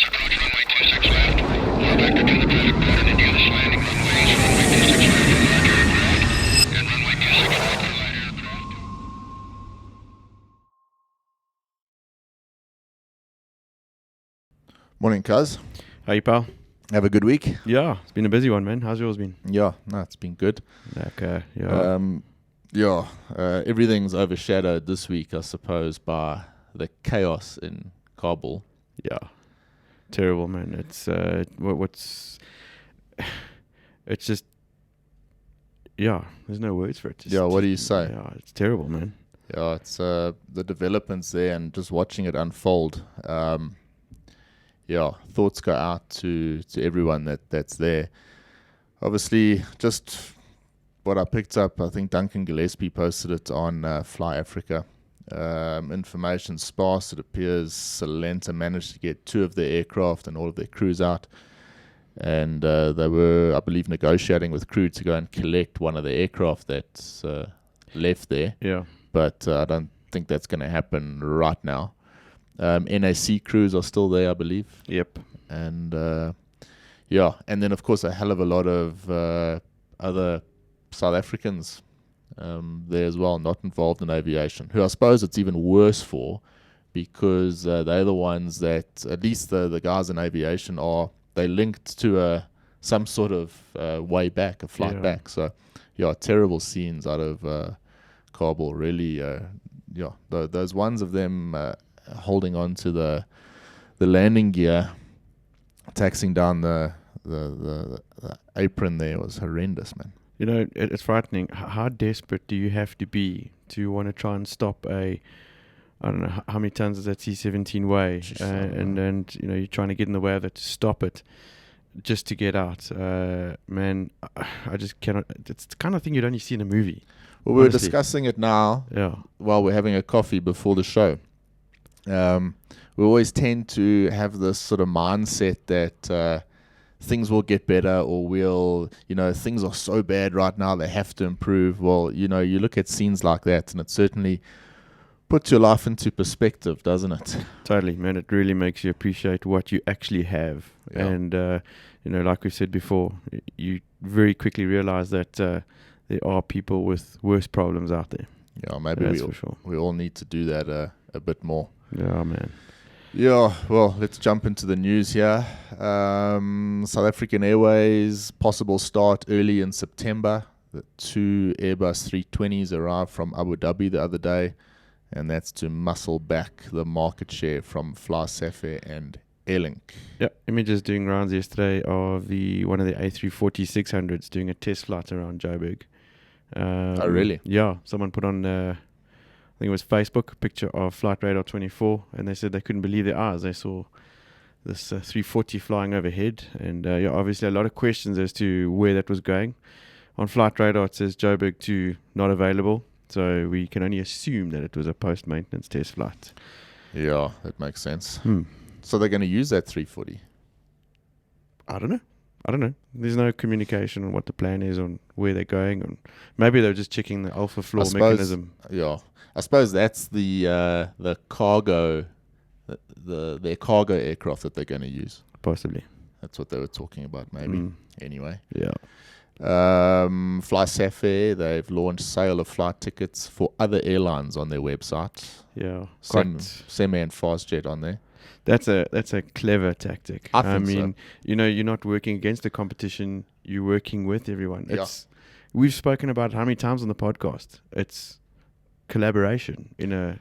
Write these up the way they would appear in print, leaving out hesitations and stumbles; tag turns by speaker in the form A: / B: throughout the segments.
A: Yes, approach runway 26 left. Now vector to the paddock port and induce landing runways. Runway 26 left for large aircraft. And runway 26 right for light aircraft.
B: Morning, cuz.
C: How you, pal?
B: Have a good week?
C: Yeah, it's been a busy one, man. How's yours been?
B: Yeah, no, it's been good.
C: Okay,
B: Everything's overshadowed this week, I suppose, by the chaos in Kabul.
C: Yeah. Terrible, man. It's it's just, yeah, there's no words for it.
B: What do you say?
C: Yeah, it's terrible, man.
B: Yeah, it's the developments there and just watching it unfold. Thoughts go out to everyone that's there. Obviously, just what I picked up, I think Duncan Gillespie posted it on Fly Africa. Information sparse. It appears Salenta managed to get 2 of their aircraft and all of their crews out. And they were, I believe, negotiating with crew to go and collect one of the aircraft that's left there.
C: Yeah.
B: But I don't think that's going to happen right now. NAC crews are still there, I believe.
C: Yep.
B: And and then of course a hell of a lot of other South Africans there as well, not involved in aviation, who I suppose it's even worse for, because they're the ones that, at least the guys in aviation, they linked to some sort of way back, a flight back. So terrible scenes out of Kabul, really. Those ones of them holding on to the landing gear, taxing down the apron there was horrendous, man.
C: You know, it's frightening. How desperate do you have to be to want to try and stop I don't know, how many tons is that C-17 weigh? And you know, you're trying to get in the way of it to stop it, just to get out. Man, I just cannot. It's the kind of thing you'd only see in a movie.
B: Well, we're discussing it now while we're having a coffee before the show. We always tend to have this sort of mindset that things will get better, or things are so bad right now, they have to improve. Well, you look at scenes like that and it certainly puts your life into perspective, doesn't it?
C: Totally, man. It really makes you appreciate what you actually have. Yeah. And, like we said before, you very quickly realize that there are people with worse problems out there.
B: Yeah, maybe we all need to do that a bit more.
C: Yeah, man.
B: Yeah, well, let's jump into the news here. South African Airways, possible start early in September. The 2 Airbus 320s arrived from Abu Dhabi the other day, and that's to muscle back the market share from Fly Safair and Airlink.
C: Yeah, images doing rounds yesterday of one of the A340-600s doing a test flight around Joburg.
B: Oh, really?
C: Yeah, someone put on, I think it was Facebook, a picture of Flight Radar 24, and they said they couldn't believe their eyes. They saw this 340 flying overhead, and obviously a lot of questions as to where that was going. On Flight Radar, it says Joburg 2 not available, so we can only assume that it was a post-maintenance test flight.
B: Yeah, that makes sense. So they're going to use that 340?
C: I don't know. There's no communication on what the plan is, on where they're going. And maybe they're just checking the alpha floor mechanism.
B: Yeah, I suppose that's the cargo, their cargo aircraft that they're going to use.
C: Possibly.
B: That's what they were talking about, maybe. Anyway.
C: Yeah.
B: Fly Safair, they've launched sale of flight tickets for other airlines on their website.
C: Yeah.
B: Semi and Fastjet on there.
C: That's a clever tactic.
B: I mean,
C: so. You're not working against the competition. You're working with everyone. We've spoken about how many times on the podcast. It's collaboration
B: we're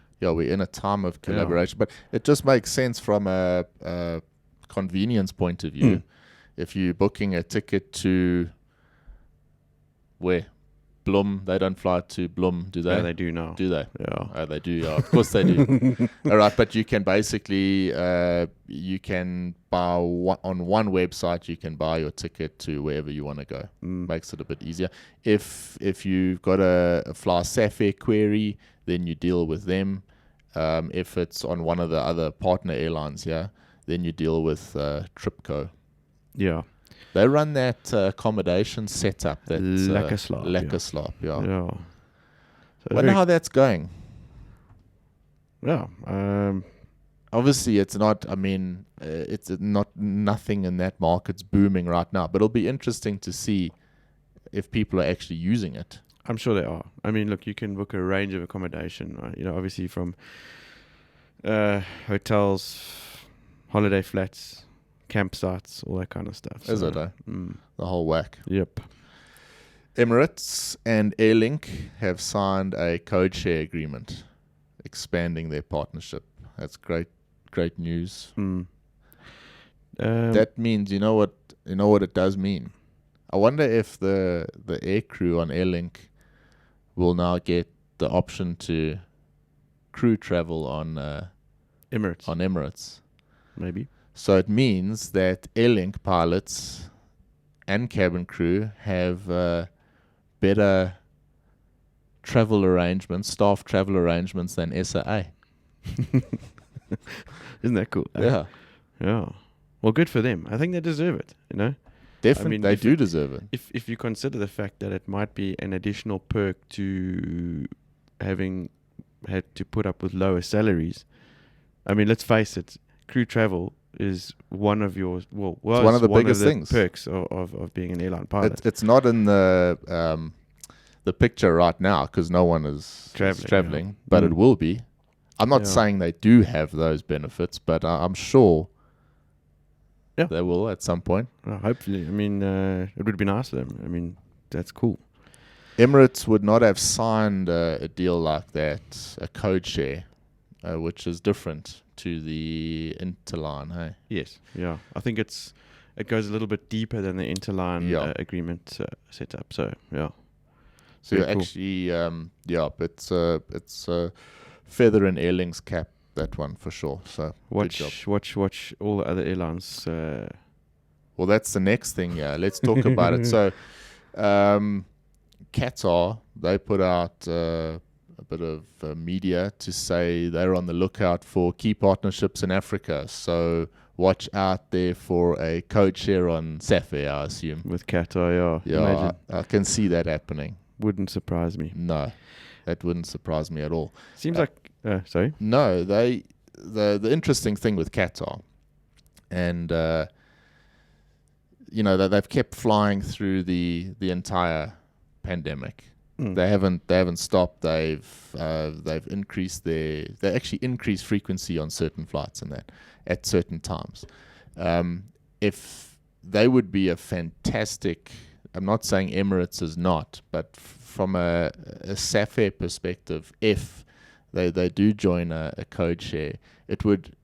B: in a time of collaboration, but it just makes sense from a convenience point of view. If you're booking a ticket to where? Bloem, they don't fly to Bloem, do they?
C: Yeah, they do now.
B: Do they?
C: Yeah.
B: Oh, they do, yeah. Of course they do. All right, but you can basically, you can buy on one website, you can buy your ticket to wherever you want to go. Makes it a bit easier. If you've got a Fly Safair query, then you deal with them. If it's on one of the other partner airlines, then you deal with Tripco.
C: Yeah.
B: They run that accommodation setup. That Lekker Slaap, yeah.
C: So
B: wonder how that's going.
C: Yeah.
B: obviously it's not. I mean, it's not nothing in that market's booming right now. But it'll be interesting to see if people are actually using it.
C: I'm sure they are. I mean, look, you can book a range of accommodation, right? Obviously from hotels, holiday flats, campsites, all that kind of stuff.
B: Is it, eh? The whole whack.
C: Yep.
B: Emirates and Airlink have signed a codeshare agreement, expanding their partnership. That's great news. That means, you know what it does mean. I wonder if the air crew on Airlink will now get the option to crew travel on Emirates.
C: Maybe.
B: So it means that Airlink pilots and cabin crew have better staff travel arrangements than SAA.
C: Isn't that cool?
B: Yeah.
C: Yeah. Well, good for them. I think they deserve it,
B: Definitely, they do deserve it.
C: If you consider the fact that it might be an additional perk to having had to put up with lower salaries. I mean, let's face it, crew travel is one of your
B: it's one of the biggest things,
C: perks of being an airline pilot.
B: It's not in the picture right now because no one is traveling, but it will be. I'm not saying they do have those benefits, but I'm sure they will at some point.
C: Hopefully. I mean, it would be nice for them. I mean, that's cool.
B: Emirates would not have signed a deal like that, a code share, which is different to the interline, hey?
C: Yes, yeah. I think it goes a little bit deeper than the interline agreement setup. So, yeah.
B: So cool. Actually, it's a feather in Airlink's cap, that one for sure. So
C: watch all the other airlines.
B: Well, that's the next thing. Yeah, let's talk about it. So, Qatar, they put out a bit of media to say they're on the lookout for key partnerships in Africa. So watch out there for a code share on Safir, I assume.
C: With Qatar,
B: yeah. I can see that happening.
C: Wouldn't surprise me.
B: No, that wouldn't surprise me at all.
C: Seems like sorry.
B: No, the interesting thing with Qatar, and they've kept flying through the entire pandemic. They haven't stopped. They've increased they actually increased frequency on certain flights and that at certain times. If they would be a fantastic, I'm not saying Emirates is not, but from a Safir perspective, if they do join a code share, it would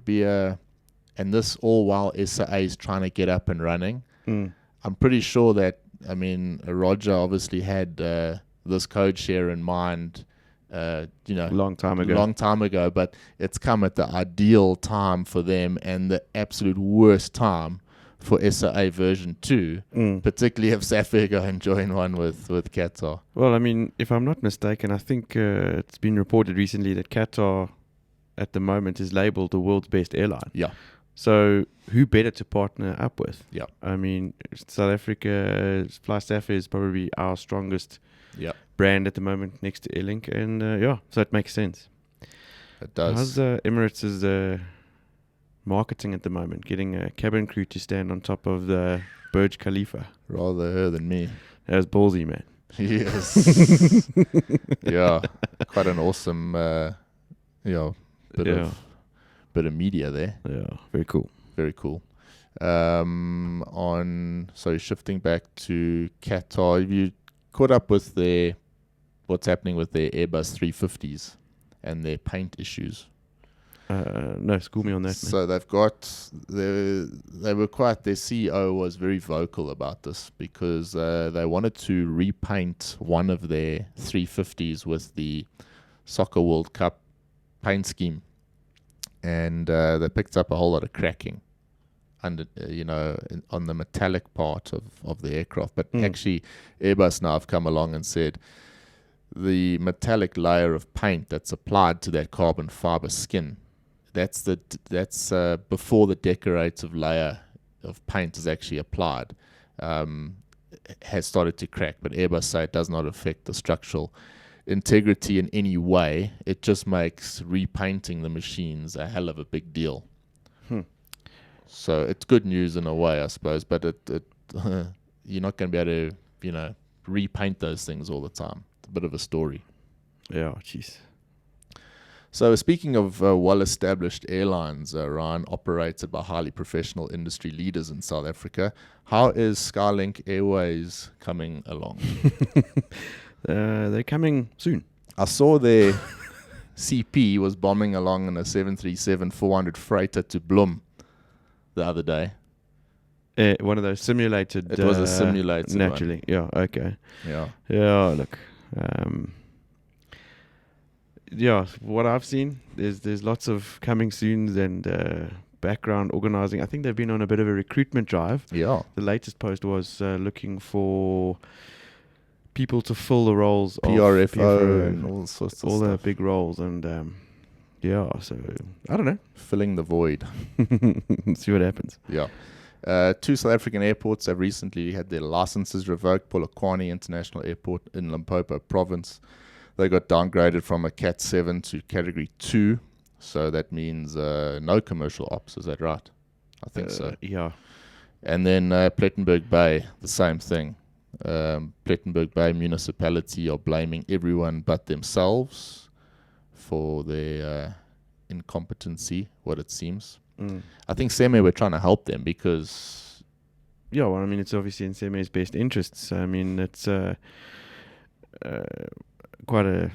B: be and this all while SAA is trying to get up and running. I'm pretty sure that, I mean, Roger obviously had this code share in mind,
C: long time ago,
B: but it's come at the ideal time for them and the absolute worst time for SAA version 2, particularly if Safir go and join one with Qatar.
C: Well, I mean, if I'm not mistaken, I think it's been reported recently that Qatar at the moment is labeled the world's best airline.
B: Yeah.
C: So who better to partner up with?
B: Yeah.
C: I mean, South Africa, Fly Safir is probably our strongest brand at the moment next to Airlink. And so it makes sense.
B: It does.
C: How's Emirates' marketing at the moment? Getting a cabin crew to stand on top of the Burj Khalifa.
B: Rather her than me.
C: That was ballsy, man.
B: Yes. Yeah. Quite an awesome bit of media there.
C: Yeah, very cool.
B: Very cool. Shifting back to Qatar, have you caught up with what's happening with their Airbus 350s and their paint issues?
C: No, school me on that.
B: So they've got their CEO was very vocal about this because they wanted to repaint one of their 350s with the Soccer World Cup paint scheme. And they picked up a whole lot of cracking under, on the metallic part of the aircraft. But actually, Airbus now have come along and said the metallic layer of paint that's applied to that carbon fiber skin, that's before the decorative layer of paint is actually applied, has started to crack. But Airbus say it does not affect the structural integrity in any way, it just makes repainting the machines a hell of a big deal. So it's good news in a way, I suppose, but it you're not going to be able to, repaint those things all the time. It's a bit of a story.
C: Yeah, jeez.
B: So speaking of well-established airlines, Ryan, operated by highly professional industry leaders in South Africa, how is Skylink Airways coming along?
C: They're coming soon.
B: I saw their CP was bombing along in a 737-400 freighter to Bloem the other day.
C: One of those simulated.
B: It was a simulated
C: naturally.
B: one.
C: Yeah. Okay.
B: Yeah.
C: Yeah. Look. Yeah. What I've seen, there's lots of coming soons and background organizing. I think they've been on a bit of a recruitment drive.
B: Yeah.
C: The latest post was looking for people to fill the roles
B: PRFO
C: of PRO
B: and all sorts of
C: all
B: stuff.
C: the big roles, and yeah. So I don't know.
B: Filling the void.
C: See what happens.
B: Yeah. 2 South African airports have recently had their licenses revoked. Polokwane International Airport in Limpopo Province. They got downgraded from a Cat 7 to Category 2. So that means no commercial ops. Is that right? I think so.
C: Yeah.
B: And then Plettenberg Bay, the same thing. Plettenberg Bay municipality are blaming everyone but themselves for their incompetency, what it seems. I think Seme were trying to help them because...
C: Yeah, well, I mean, it's obviously in Seme's best interests. I mean, it's quite a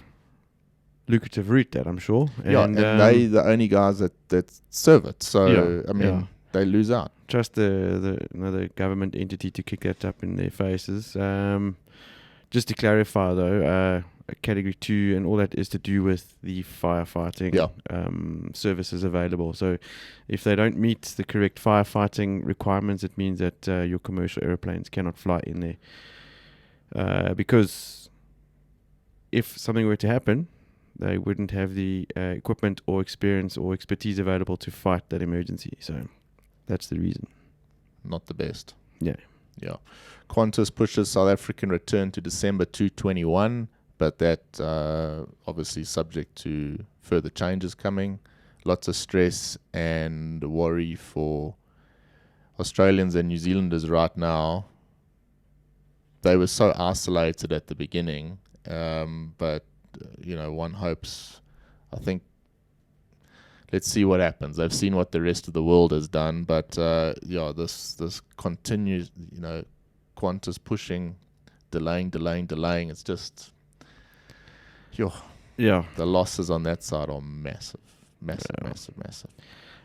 C: lucrative route, that I'm sure.
B: And they the only guys that serve it. So, I mean, they lose out.
C: Trust the government entity to kick that up in their faces. Just to clarify, though, Category 2 and all that is to do with the firefighting services available. So if they don't meet the correct firefighting requirements, it means that your commercial airplanes cannot fly in there. Because if something were to happen, they wouldn't have the equipment or experience or expertise available to fight that emergency. So that's the reason.
B: Not the best.
C: Yeah.
B: Yeah. Qantas pushes South African return to December 2021. But that obviously subject to further changes coming. Lots of stress and worry for Australians and New Zealanders right now. They were so isolated at the beginning, but one hopes. I think let's see what happens. They've seen what the rest of the world has done, but this continues. Qantas pushing, delaying. It's just.
C: Yeah.
B: The losses on that side are massive.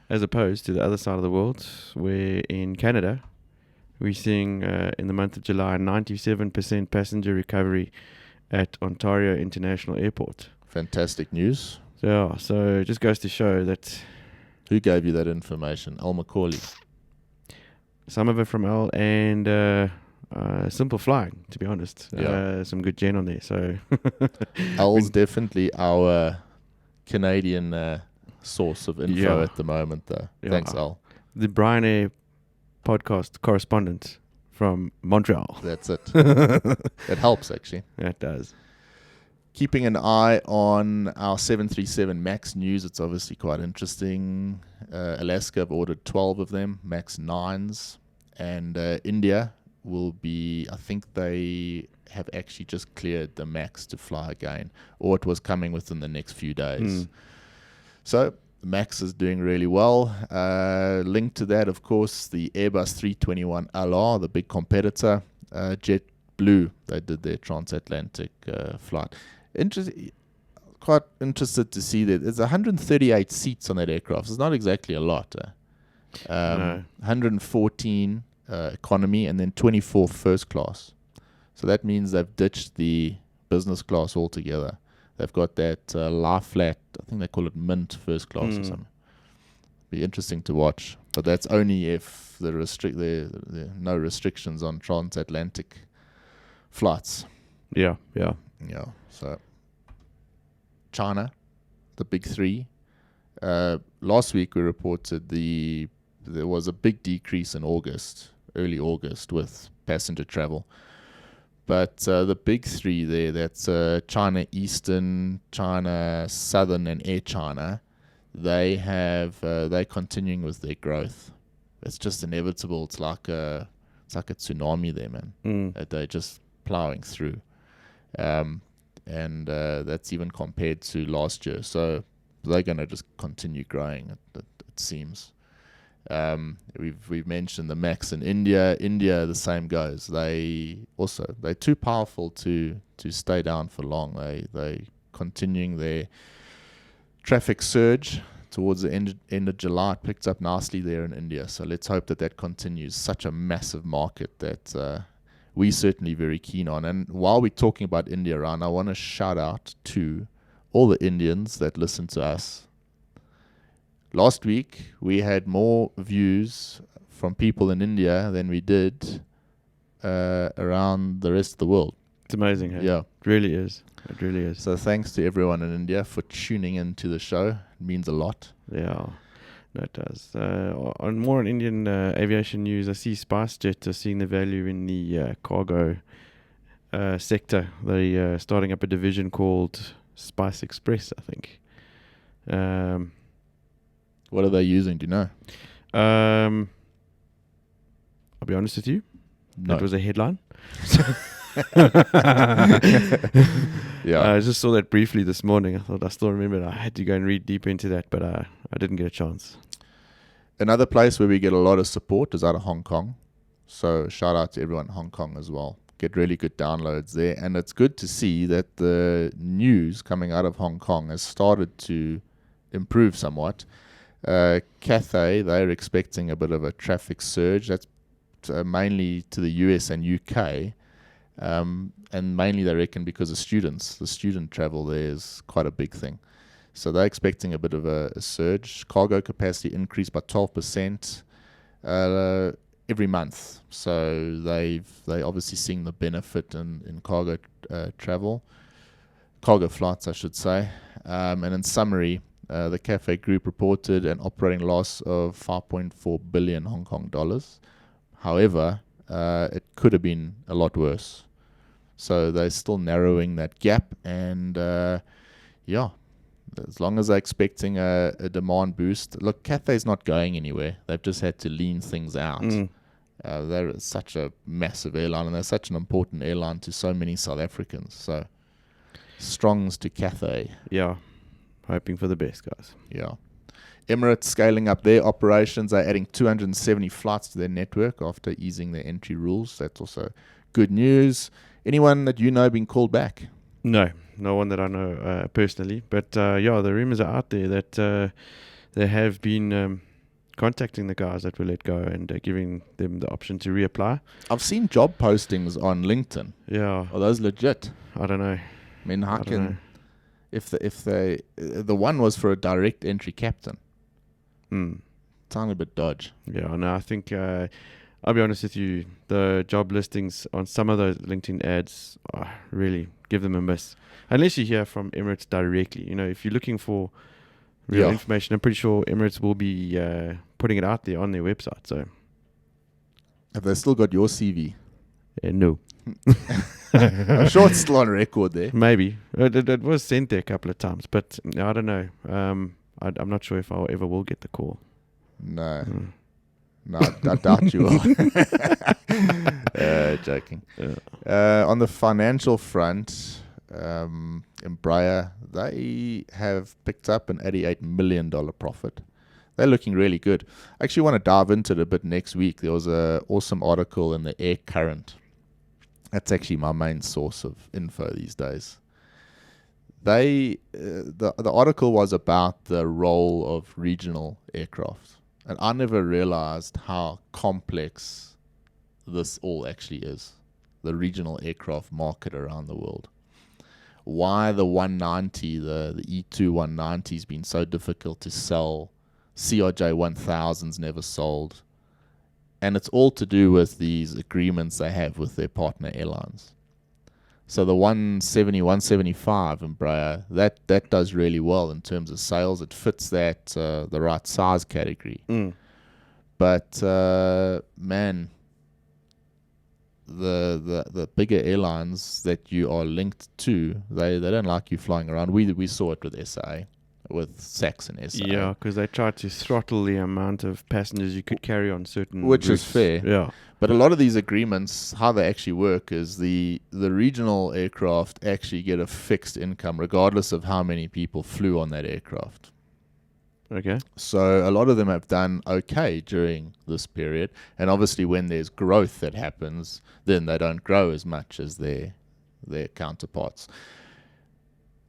C: As opposed to the other side of the world, where in Canada, we're seeing in the month of July 97% passenger recovery at Ontario International Airport.
B: Fantastic news.
C: Yeah, so it just goes to show that...
B: Who gave you that information? Al Macaulay.
C: Some of it from Al and... Simple Flying, to be honest. Some good gen on there. So
B: Al's definitely our Canadian source of info at the moment, though. Yeah. Thanks, Al.
C: The Bryan Air podcast correspondent from Montreal.
B: That's it. It helps, actually.
C: It does.
B: Keeping an eye on our 737 MAX news. It's obviously quite interesting. Alaska have ordered 12 of them, MAX 9s. And India will be, I think they have actually just cleared the MAX to fly again, or it was coming within the next few days. So the MAX is doing really well. Linked to that, of course, the Airbus 321 LR, the big competitor, JetBlue, they did their transatlantic flight. Quite interested to see that there's 138 seats on that aircraft. It's not exactly a lot.
C: No.
B: 114 economy and then 24 first class. So that means they've ditched the business class altogether. They've got that lie flat, I think they call it mint first class or something. Be interesting to watch. But that's only if there are no restrictions on transatlantic flights.
C: Yeah.
B: So China, the big three. Last week we reported there was a big decrease in early August with passenger travel. But the big three there, that's China Eastern, China Southern, and Air China, they're continuing with their growth. It's just inevitable. It's like a tsunami there, man. That they're just plowing through, and that's even compared to last year. So they're gonna just continue growing. It seems. We've mentioned the Max in India. India, the same goes. They're too powerful to stay down for long. They continuing their traffic surge towards the end of July. It picked up nicely there in India. So let's hope that continues. Such a massive market that we're certainly very keen on. And while we're talking about India, Ryan, I want to shout out to all the Indians that listen to us. Last week, we had more views from people in India than we did around the rest of the world.
C: It's amazing, hey?
B: Yeah.
C: It really is. It really is.
B: So thanks to everyone in India for tuning in to the show. It means a lot.
C: Yeah, no, it does. On Indian aviation news, I see SpiceJet are seeing the value in the cargo sector. They're starting up a division called Spice Express, I think.
B: What are they using? Do you know?
C: I'll be honest with you.
B: No.
C: That was a headline.
B: Yeah.
C: I just saw that briefly this morning. I thought I still remembered. I had to go and read deeper into that, but I didn't get a chance.
B: Another place where we get a lot of support is out of Hong Kong. So shout out to everyone in Hong Kong as well. Get really good downloads there. And it's good to see that the news coming out of Hong Kong has started to improve somewhat. Cathay, they're expecting a bit of a traffic surge. That's mainly to the US and UK. And mainly they reckon because of students. The student travel there is quite a big thing. So they're expecting a bit of a surge. Cargo capacity increased by 12% every month. So they obviously seeing the benefit in cargo travel. Cargo flights, I should say. And in summary, the Cathay Group reported an operating loss of 5.4 billion Hong Kong dollars. However, it could have been a lot worse. So they're still narrowing that gap. And as long as they're expecting a demand boost. Look, Cathay's not going anywhere. They've just had to lean things out. They're such a massive airline, and they're such an important airline to so many South Africans. So strongs to Cathay.
C: Yeah. Hoping for the best, guys.
B: Yeah. Emirates scaling up their operations. They're adding 270 flights to their network after easing their entry rules. That's also good news. Anyone that you know being called back?
C: No one that I know personally. But the rumors are out there that they have been contacting the guys that were let go and giving them the option to reapply.
B: I've seen job postings on LinkedIn.
C: Yeah.
B: Are those legit?
C: I don't know.
B: I mean, how can... If the one was for a direct entry captain. Tiny bit dodge.
C: Yeah, no, I think I'll be honest with you, the job listings on some of those LinkedIn ads really give them a miss. Unless you hear from Emirates directly. You know, if you're looking for real information, I'm pretty sure Emirates will be putting it out there on their website. So
B: have they still got your CV?
C: No.
B: I'm sure it's still on record there.
C: Maybe. It was sent there a couple of times, but I don't know. I'm not sure if I ever will get the call.
B: No. No, I doubt you will. Joking. Yeah. On the financial front, Embraer, they have picked up an $88 million profit. They're looking really good. I actually want to dive into it a bit next week. There was an awesome article in the Air Current. That's actually my main source of info these days. The article was about the role of regional aircraft. And I never realized how complex this all actually is. The regional aircraft market around the world. Why the 190, the E2 190 has been so difficult to sell. CRJ 1000's never sold. And it's all to do with these agreements they have with their partner airlines. So the 170, 175 Embraer, that does really well in terms of sales. It fits that the right size category. But man, the bigger airlines that you are linked to, they don't like you flying around. We saw it with SA, with SACS and SA.
C: Yeah, because they tried to throttle the amount of passengers you could carry on certain
B: Which
C: routes.
B: is fair.
C: Yeah.
B: But a lot of these agreements, how they actually work is the regional aircraft actually get a fixed income regardless of how many people flew on that aircraft.
C: Okay.
B: So a lot of them have done okay during this period. And obviously when there's growth that happens, then they don't grow as much as their counterparts.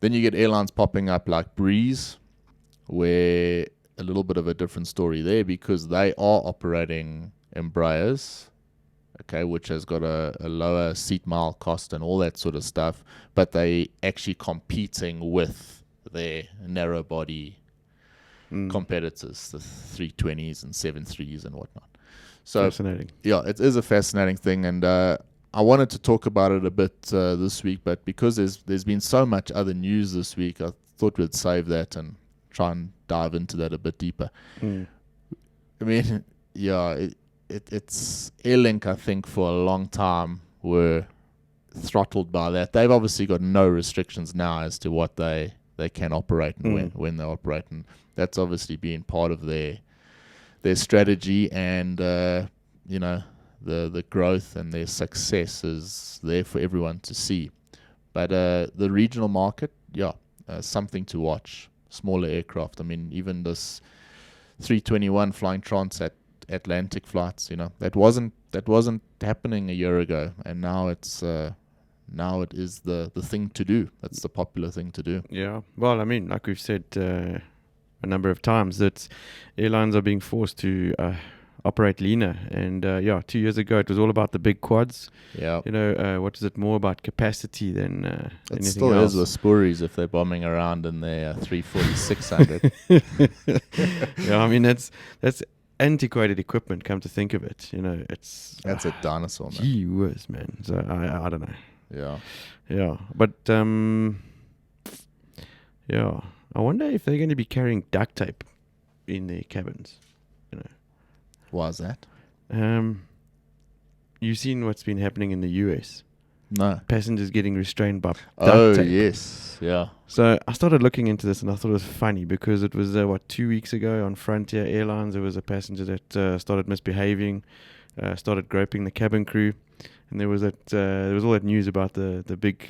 B: Then you get airlines popping up like Breeze, where a little bit of a different story there because they are operating Embraers, okay, which has got a lower seat mile cost and all that sort of stuff, but they actually competing with their narrow body competitors, the 320s and 73s and whatnot. So
C: Fascinating.
B: yeah, it is a fascinating thing, and I wanted to talk about it a bit this week, but because there's been so much other news this week, I thought we'd save that and try and dive into that a bit deeper. I mean, yeah, it's Airlink, I think, for a long time were throttled by that. They've obviously got no restrictions now as to what they can operate and when they operate, and that's obviously been part of their strategy, and you know, the growth and their success is there for everyone to see. But the regional market, something to watch. Smaller aircraft. I mean, even this 321 flying transatlantic flights, you know, that wasn't happening a year ago, and now it is the thing to do. That's the popular thing to do.
C: Yeah. Well, I mean, like we've said a number of times, that airlines are being forced to operate leaner. And 2 years ago, it was all about the big quads.
B: Yeah.
C: You know, what is it more about capacity than
B: It
C: anything
B: still
C: else?
B: is with Spuries if they're bombing around in their 340-600.
C: Yeah, I mean, that's antiquated equipment, come to think of it. You know,
B: That's a dinosaur, man.
C: gee whiz, man. So I don't know.
B: Yeah.
C: Yeah, but yeah, I wonder if they're going to be carrying duct tape in their cabins. You know,
B: Why is that?
C: you've seen what's been happening in the US.
B: No.
C: Passengers getting restrained by
B: Oh,
C: duct tape.
B: yes. Yeah.
C: So I started looking into this, and I thought it was funny because it was 2 weeks ago on Frontier Airlines. There was a passenger that started misbehaving, started groping the cabin crew, and there was all that news about the big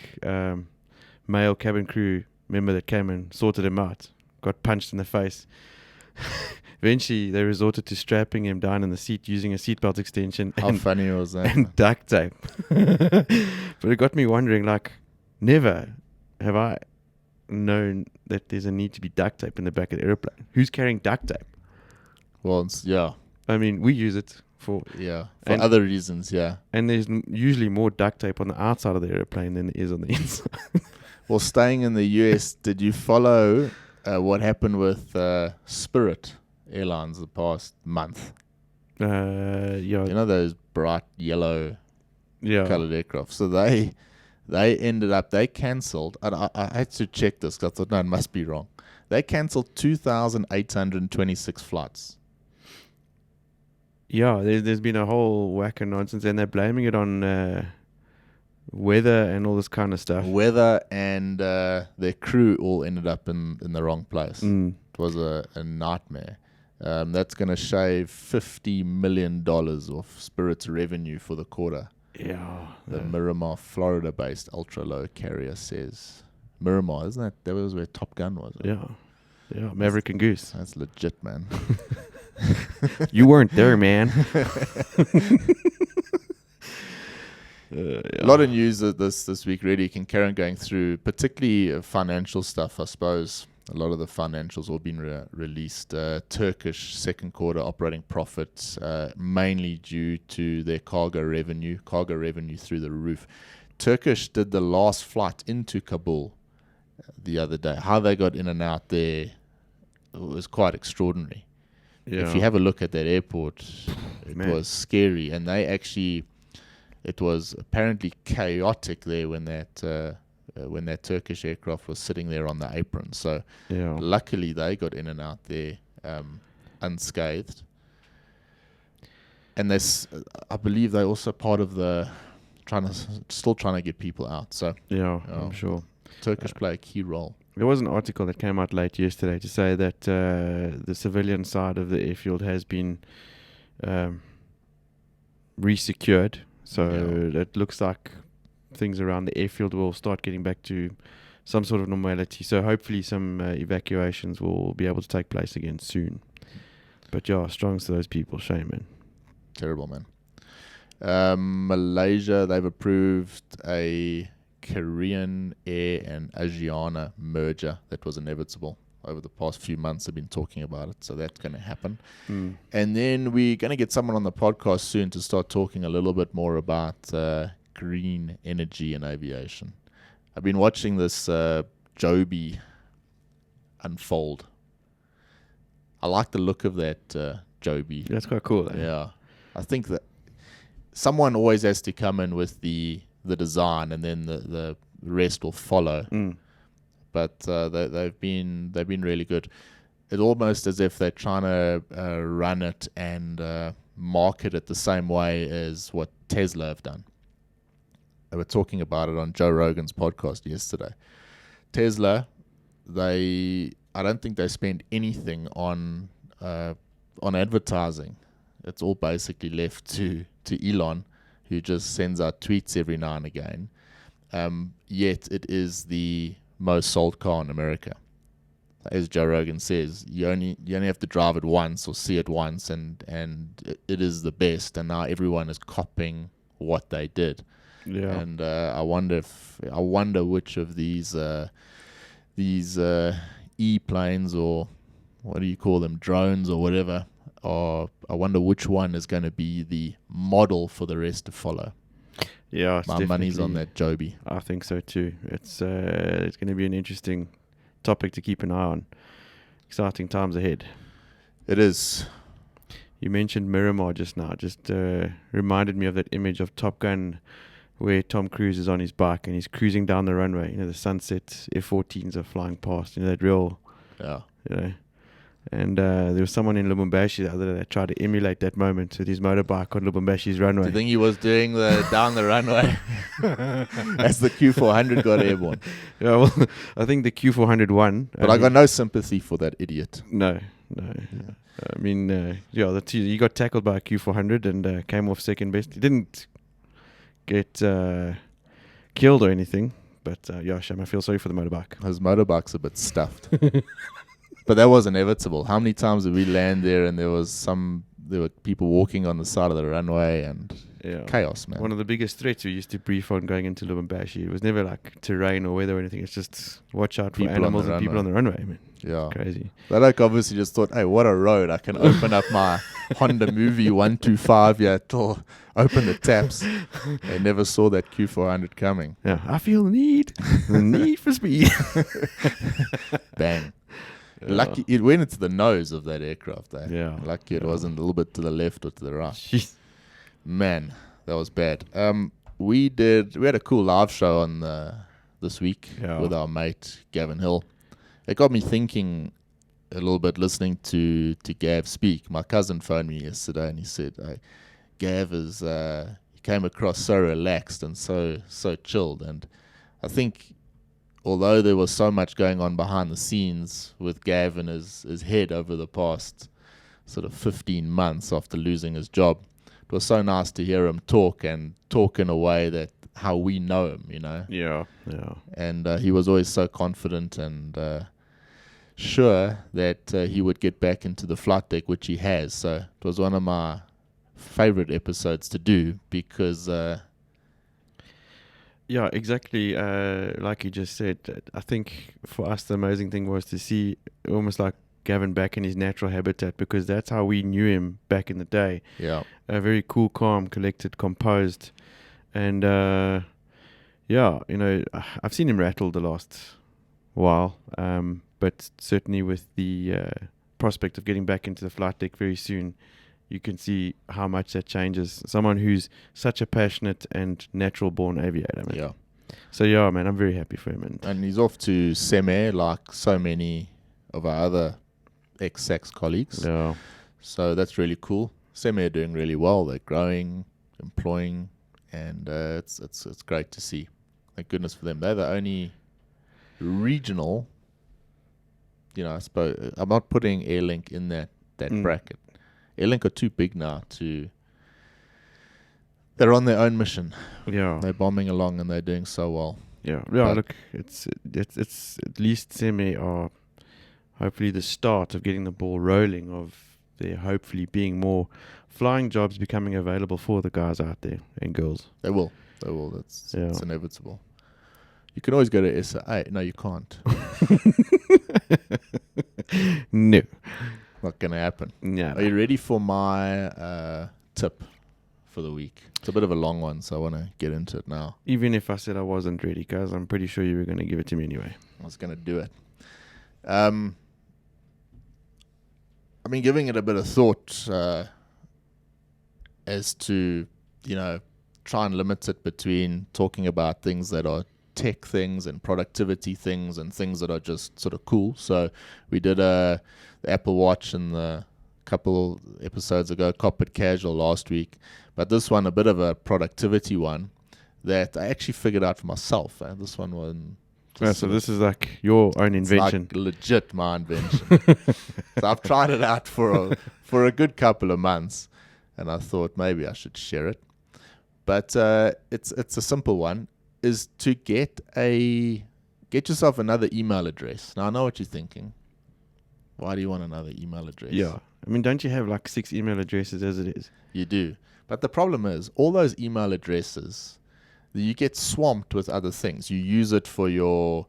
C: male cabin crew member that came and sorted him out, got punched in the face. Eventually, they resorted to strapping him down in the seat using a seatbelt extension
B: How funny was that?
C: and duct tape. But it got me wondering, like, never have I known that there's a need to be duct tape in the back of the airplane. Who's carrying duct tape?
B: Well, yeah.
C: I mean, we use it for
B: For other reasons, yeah.
C: and there's usually more duct tape on the outside of the airplane than there is on the inside.
B: Well, staying in the US, did you follow what happened with Spirit Airlines the past month?
C: Yeah,
B: You know those bright yellow
C: yeah.
B: colored aircraft? So they ended up, they cancelled, and I had to check this because I thought, no, it must be wrong. They cancelled 2,826 flights.
C: Yeah, there's been a whole whack of nonsense, and they're blaming it on weather and all this kind of stuff.
B: Weather and their crew all ended up in the wrong place. It was a nightmare. That's going to shave $50 million off Spirit's revenue for the quarter.
C: Yeah.
B: The Miramar, Florida-based ultra-low carrier says. Miramar, isn't that? That was where Top Gun was.
C: Yeah. Yeah, Maverick and Goose.
B: That's legit, man.
C: You weren't there, man.
B: A lot of news this week really can carry on going through, particularly financial stuff, I suppose. A lot of the financials all been released. Turkish second quarter operating profits, mainly due to their cargo revenue through the roof. Turkish did the last flight into Kabul the other day. How they got in and out there was quite extraordinary.
C: Yeah.
B: If you have a look at that airport, it
C: Man.
B: was scary, and it was apparently chaotic there when that Turkish aircraft was sitting there on the apron. So
C: Yeah.
B: luckily they got in and out there unscathed. And I believe they're also part of the still trying to get people out. So
C: Yeah, I'm sure.
B: Turkish play a key role.
C: There was an article that came out late yesterday to say that the civilian side of the airfield has been resecured. So it looks like things around the airfield will start getting back to some sort of normality. So hopefully some evacuations will be able to take place again soon. But yeah, strongs to those people. Shame, man.
B: Terrible, man. Malaysia, they've approved a Korean Air and Asiana merger that was inevitable. Over the past few months, they've been talking about it, so that's going to happen. And then we're going to get someone on the podcast soon to start talking a little bit more about green energy and aviation. I've been watching this Joby unfold. I like the look of that Joby.
C: That's quite cool.
B: Yeah. I think that someone always has to come in with the design, and then the rest will follow. But they've been really good. It's almost as if they're trying to run it and market it the same way as what Tesla have done. They were talking about it on Joe Rogan's podcast yesterday. Tesla, I don't think they spend anything on advertising. It's all basically left to Elon, who just sends out tweets every now and again. Yet it is the most sold car in America. As Joe Rogan says, you only have to drive it once or see it once, and it is the best. And now everyone is copying what they did.
C: Yeah.
B: And I wonder which of these e-planes, or what do you call them, drones or whatever, I wonder which one is going to be the model for the rest to follow.
C: Yeah,
B: my money's on that Joby.
C: I think so too. It's going to be an interesting topic to keep an eye on. Exciting times ahead.
B: It is.
C: You mentioned Miramar just now. Just reminded me of that image of Top Gun, where Tom Cruise is on his bike and he's cruising down the runway. You know, the sunset F-14s are flying past. You know, that real.
B: Yeah.
C: You know. And there was someone in Lubumbashi the other day that tried to emulate that moment with his motorbike on Lubumbashi runway.
B: Do you think he was doing the down the runway as the Q400 got airborne?
C: Yeah, well, I think the Q400 won.
B: But I got no sympathy for that idiot.
C: No. Yeah. I mean, he got tackled by a Q400 and came off second best. He didn't get killed or anything, but shame. I feel sorry for the motorbike.
B: His motorbike's a bit stuffed. But that was inevitable. How many times did we land there and there were people walking on the side of the runway and chaos, man.
C: One of the biggest threats we used to brief on going into Lubumbashi, it was never like terrain or weather or anything. It's just watch out for people animals and people on the runway, man.
B: Yeah.
C: Crazy.
B: They like obviously just thought, hey, what a road. I can open up my Honda Movie 125 till open the taps. They never saw that Q400 coming.
C: Yeah, I feel the need for speed.
B: Bang. Lucky it went into the nose of that aircraft.
C: Yeah.
B: Lucky it wasn't a little bit to the left or to the right.
C: Jeez.
B: Man, that was bad. We had a cool live show on this week with our mate Gavin Hill. It got me thinking a little bit listening to Gav speak. My cousin phoned me yesterday and he said, Gav he came across so relaxed and so chilled. And I think although there was so much going on behind the scenes with Gav and his head over the past sort of 15 months after losing his job, it was so nice to hear him talk in a way that how we know him, you know.
C: Yeah.
B: And he was always so confident and sure that he would get back into the flight deck, which he has. So it was one of my favorite episodes to do because...
C: yeah, exactly. Like you just said, I think for us the amazing thing was to see almost like Gavin back in his natural habitat, because that's how we knew him back in the day.
B: Yeah.
C: Very cool, calm, collected, composed. And I've seen him rattled the last while, but certainly with the prospect of getting back into the flight deck very soon, you can see how much that changes. Someone who's such a passionate and natural-born aviator, man.
B: Yeah.
C: So, yeah, man, I'm very happy for him.
B: And he's off to Semair like so many of our other ex-SAX colleagues.
C: Yeah.
B: So that's really cool. Semair are doing really well. They're growing, employing, and it's great to see. Thank goodness for them. They're the only regional. I suppose I'm not putting Airlink in that bracket. Airlink are too big now to. They're on their own mission.
C: Yeah,
B: they're bombing along and they're doing so well.
C: Yeah.
B: But
C: Look, it's at least semi or hopefully the start of getting the ball rolling of there hopefully being more flying jobs becoming available for the guys out there and girls.
B: They will. It's inevitable. You can always go to SA. No, you can't.
C: No.
B: Not going to happen.
C: Yeah.
B: Are you ready for my tip for the week? It's a bit of a long one, so I want to get into it now.
C: Even if I said I wasn't ready, guys, I'm pretty sure you were going to give it to me anyway.
B: I was going to do it. I've been giving it a bit of thought as to, try and limit it between talking about things that are tech things and productivity things and things that are just sort of cool. So we did the Apple Watch and the couple episodes ago, Coppit Casual last week. But this one, a bit of a productivity one that I actually figured out for myself. This one
C: so this is like your own invention.
B: It's like legit my invention. So I've tried it out for a good couple of months, and I thought maybe I should share it. But it's a simple one, is to get yourself another email address. Now I know what you're thinking. Why do you want another email address?
C: Yeah. I mean, don't you have like 6 email addresses as it is?
B: You do. But the problem is, all those email addresses, you get swamped with other things. You use it for your,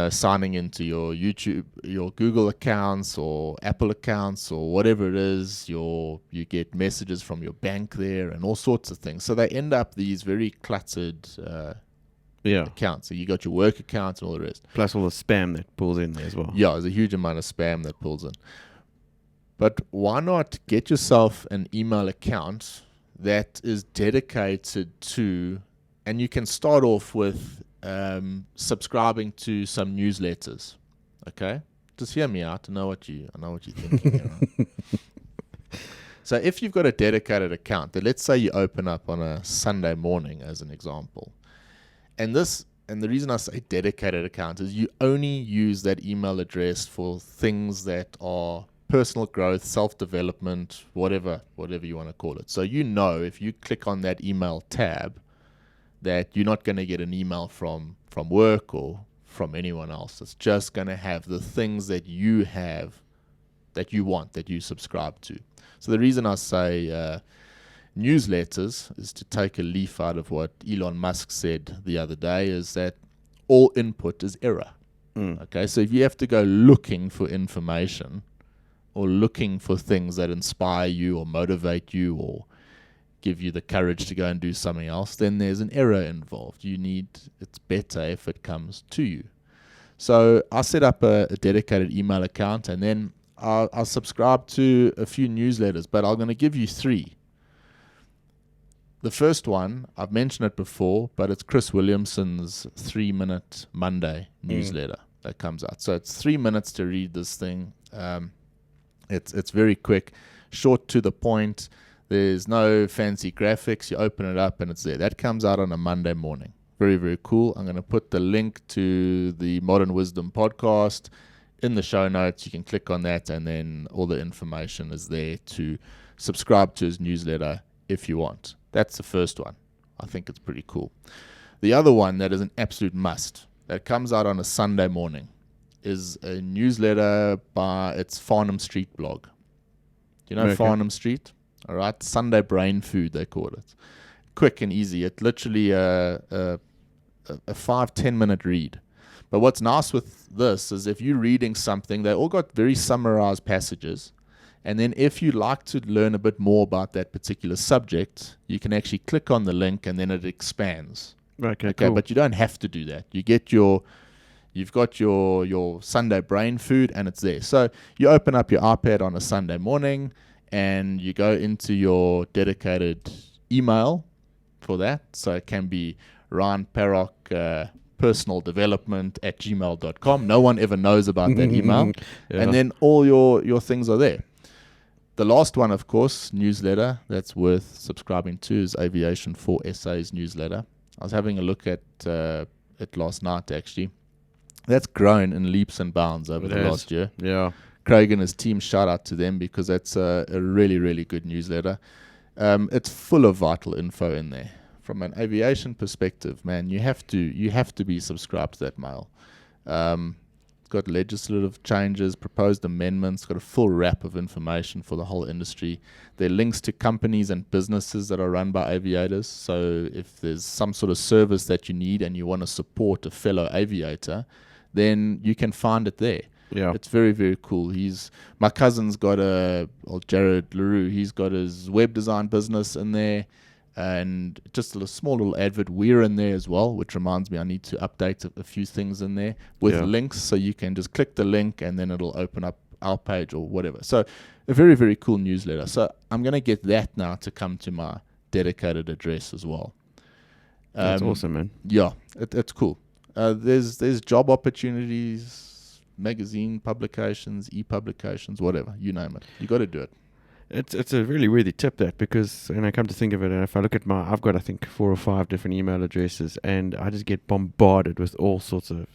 B: signing into your YouTube, your Google accounts or Apple accounts or whatever it is. You get messages from your bank there and all sorts of things. So they end up these very cluttered accounts. So you got your work account and all the rest.
C: Plus all the spam that pulls in there as well.
B: Yeah, there's a huge amount of spam that pulls in. But why not get yourself an email account that is dedicated to, and you can start off with subscribing to some newsletters. Okay, just hear me out. I know what you're thinking here, right? So if you've got a dedicated account, that let's say you open up on a Sunday morning, as an example, and the reason I say dedicated account is you only use that email address for things that are personal growth, self-development, whatever you want to call it. So if you click on that email tab, that you're not going to get an email from work or from anyone else. It's just going to have the things that you have, that you want, that you subscribe to. So the reason I say newsletters is to take a leaf out of what Elon Musk said the other day, is that all input is error. Okay, so if you have to go looking for information or looking for things that inspire you or motivate you or give you the courage to go and do something else, then there's an error involved. It's better if it comes to you. So I set up a dedicated email account, and then I'll subscribe to a few newsletters, but I'm going to give you 3. The first one, I've mentioned it before, but it's Chris Williamson's 3-Minute Monday newsletter that comes out. So it's 3 minutes to read this thing. It's very quick, short to the point. There's no fancy graphics. You open it up and it's there. That comes out on a Monday morning. Very, very cool. I'm going to put the link to the Modern Wisdom podcast in the show notes. You can click on that, and then all the information is there to subscribe to his newsletter if you want. That's the first one. I think it's pretty cool. The other one that is an absolute must, that comes out on a Sunday morning, is a newsletter by its Farnam Street blog. Do you know Farnam Street? All right, Sunday brain food, they call it. Quick and easy. It's literally a 5-10 minute read. But what's nice with this is if you're reading something, they all got very summarized passages. And then if you like to learn a bit more about that particular subject, you can actually click on the link and then it expands.
C: Okay, cool.
B: But you don't have to do that. You've got your Sunday brain food, and it's there. So you open up your iPad on a Sunday morning, and you go into your dedicated email for that. So it can be Ryan Parrock, personal development @gmail.com. No one ever knows about that email. Yeah. And then all your things are there. The last one, of course, newsletter that's worth subscribing to is Aviation for SA's newsletter. I was having a look at it last night, actually. That's grown in leaps and bounds over the last year.
C: Yeah.
B: Craig and his team, shout out to them, because that's a really, really good newsletter. It's full of vital info in there. From an aviation perspective, man, you have to be subscribed to that mail. It's got legislative changes, proposed amendments, got a full wrap of information for the whole industry. There are links to companies and businesses that are run by aviators. So if there's some sort of service that you need and you want to support a fellow aviator, then you can find it there.
C: Yeah.
B: It's very, very cool. My cousin's got Jared LaRue, he's got his web design business in there, and just a small little advert. We're in there as well, which reminds me I need to update a few things in there with links, so you can just click the link and then it'll open up our page or whatever. So a very, very cool newsletter. So I'm going to get that now to come to my dedicated address as well.
C: That's awesome, man.
B: Yeah, it's cool. There's job opportunities, magazine publications, e-publications, whatever, you name it. You got to do it.
C: It's a really worthy tip, that, because when I come to think of it, and if I look at I've got, I think, 4 or 5 different email addresses, and I just get bombarded with all sorts of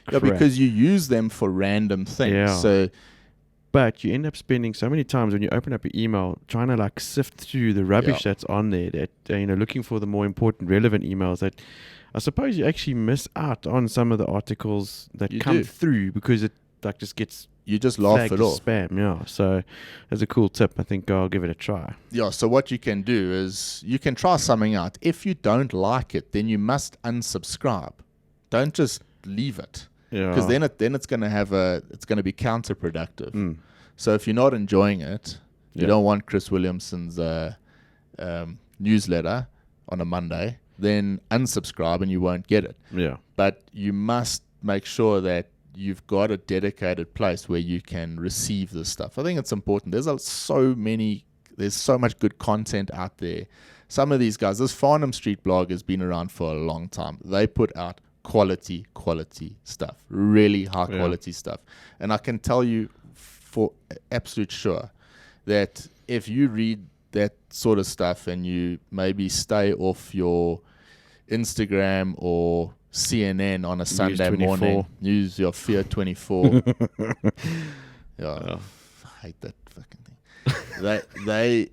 C: crap.
B: Because you use them for random things.
C: Yeah.
B: So,
C: but you end up spending so many times when you open up your email trying to like sift through the rubbish that's on there, that looking for the more important, relevant emails, that I suppose you actually miss out on some of the articles that come through, because it like just gets
B: you just laugh it off.
C: Spam, yeah. So that's a cool tip. I think I'll give it a try.
B: Yeah, so what you can do is you can try something out. If you don't like it, then you must unsubscribe. Don't just leave it.
C: Yeah.
B: Because then it's going to it's going to be counterproductive. So if you're not enjoying it, you don't want Chris Williamson's newsletter on a Monday, then unsubscribe and you won't get it.
C: Yeah.
B: But you must make sure that you've got a dedicated place where you can receive this stuff. I think it's important. There's so much good content out there. Some of these guys, this Farnam Street blog has been around for a long time. They put out quality stuff, really high quality stuff. And I can tell you for absolute sure that if you read that sort of stuff and you maybe stay off your Instagram or CNN on a Sunday morning, use your Fear 24. I hate that fucking thing.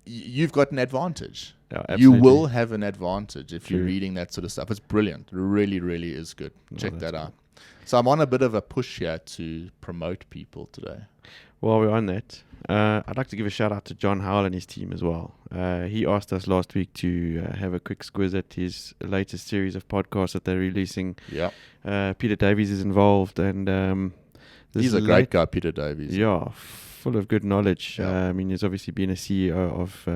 B: You've got an advantage. You will have an advantage if you're reading that sort of stuff. It's brilliant. It really, really is good. Check that out. So I'm on a bit of a push here to promote people today.
C: While we're on that, I'd like to give a shout out to John Howell and his team as well. He asked us last week to have a quick squiz at his latest series of podcasts that they're releasing.
B: Yeah.
C: Peter Davies is involved, and
B: he's a great guy, Peter Davies.
C: Yeah, full of good knowledge.
B: Yeah.
C: He's obviously been a CEO of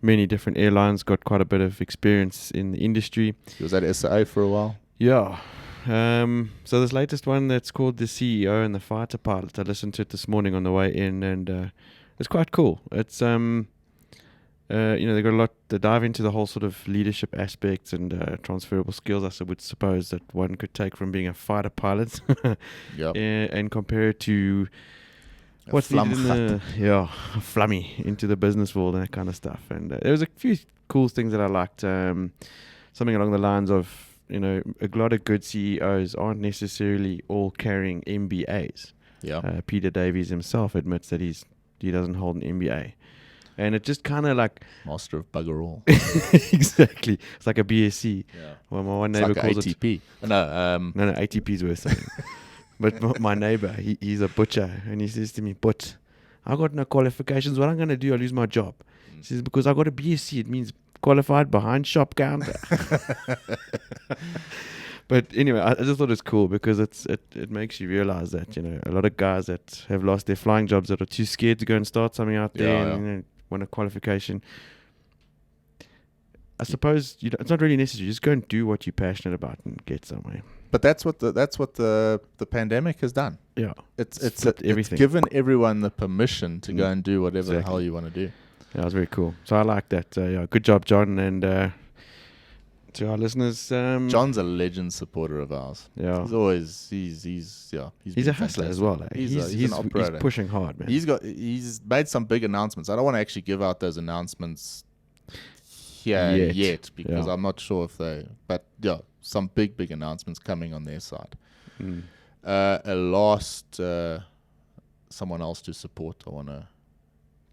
C: many different airlines, got quite a bit of experience in the industry.
B: He was at SAA for a while.
C: Yeah. So this latest one that's called The CEO and the Fighter Pilot, I listened to it this morning on the way in, and it's quite cool. It's they've got a lot. They dive into the whole sort of leadership aspects and transferable skills, I would suppose, that one could take from being a fighter pilot.
B: Yep.
C: And compare it to what's needed in the flummy into the business world and that kind of stuff. And there was a few cool things that I liked. Something along the lines of, a lot of good CEOs aren't necessarily all carrying MBAs.
B: Yeah.
C: Peter Davies himself admits that he doesn't hold an MBA. And it just kind of like...
B: Master of bugger all.
C: Exactly. It's like a BSc.
B: Yeah.
C: Well, my one neighbor calls
B: ATP.
C: it... No, ATP is worth saying. But my neighbor, he's a butcher, and he says to me, "But I got no qualifications. What I'm going to do, I'll lose my job." He says, "Because I got a BSc, it means qualified behind shop counter." But anyway, I just thought it's cool because it makes you realize that, a lot of guys that have lost their flying jobs that are too scared to go and start something out there and want a qualification. I suppose it's not really necessary. Just go and do what you're passionate about and get somewhere.
B: But that's what the pandemic has done.
C: Yeah,
B: it's given everyone the permission to go and do whatever the hell you want to do.
C: Yeah, it was very cool. So I like that. Good job, John. And To our listeners,
B: John's a legend supporter of ours.
C: Yeah.
B: He's always he's
C: He's a hustler as well.
B: He's an operator.
C: He's pushing hard, man.
B: He's made some big announcements. I don't want to actually give out those announcements here yet because I'm not sure if but yeah, some big announcements coming on their side. A last someone else to support.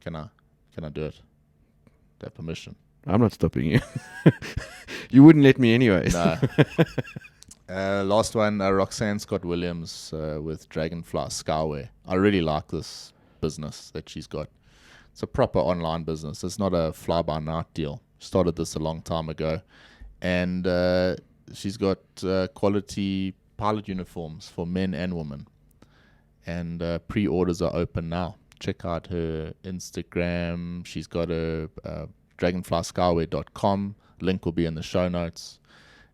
B: Can I do it? Do I have permission?
C: I'm not stopping you. You wouldn't let me anyways.
B: No. Last one, Roxanne Scott Williams with Dragonfly Skyware. I really like this business that she's got. It's a proper online business. It's not a fly-by-night deal. Started this a long time ago. And she's got quality pilot uniforms for men and women. And pre-orders are open now. Check out her Instagram. She's got a dragonflyskyware.com. Link will be in the show notes.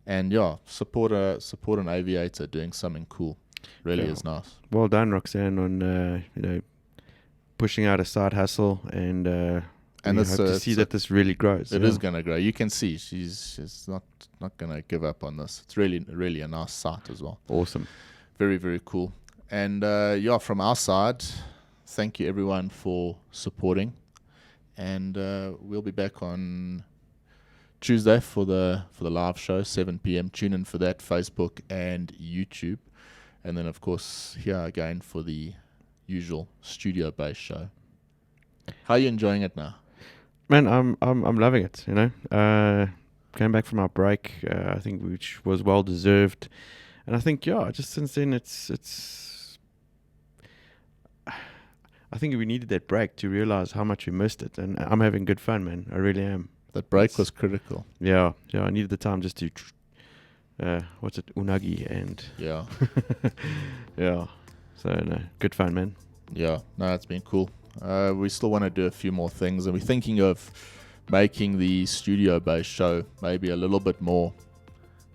B: And yeah, support an aviator doing something cool. Really is nice.
C: Well done, Roxanne, on pushing out a side hustle, and we hope to see that this really grows.
B: It is going to grow. You can see she's not going to give up on this. It's really a nice site as well.
C: Awesome.
B: Very, very cool. And from our side, thank you everyone for supporting. And we'll be back on Tuesday for the live show, 7 p.m. Tune in for that, Facebook and YouTube. And then, of course, here again for the usual studio-based show. How are you enjoying it now?
C: Man, I'm loving it, Came back from our break, I think, which was well deserved. And I think, just since then I think we needed that break to realize how much we missed it, and I'm having good fun, man. I really am.
B: That break was critical.
C: Yeah. I needed the time just to, unagi and
B: yeah.
C: Yeah. So no, good fun, man.
B: Yeah, no, it's been cool. We still want to do a few more things, and we're thinking of making the studio-based show maybe a little bit more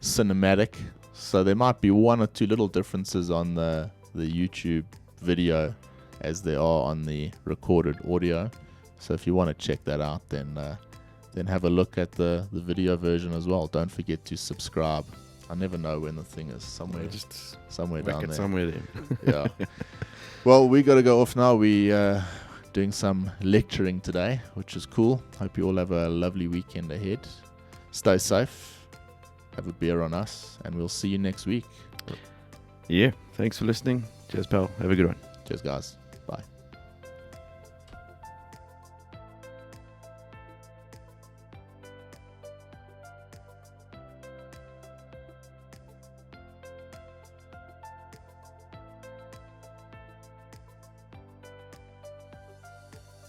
B: cinematic. So there might be one or two little differences on the YouTube video as there are on the recorded audio. So if you want to check that out, then have a look at the video version as well. Don't forget to subscribe. I never know when the thing is. Somewhere down there.
C: Somewhere there.
B: Yeah. Well, we got to go off now. We doing some lecturing today, which is cool. Hope you all have a lovely weekend ahead. Stay safe. Have a beer on us, and we'll see you next week.
C: Yeah. Thanks for listening. Cheers, pal. Have a good one.
B: Cheers, guys. Bye.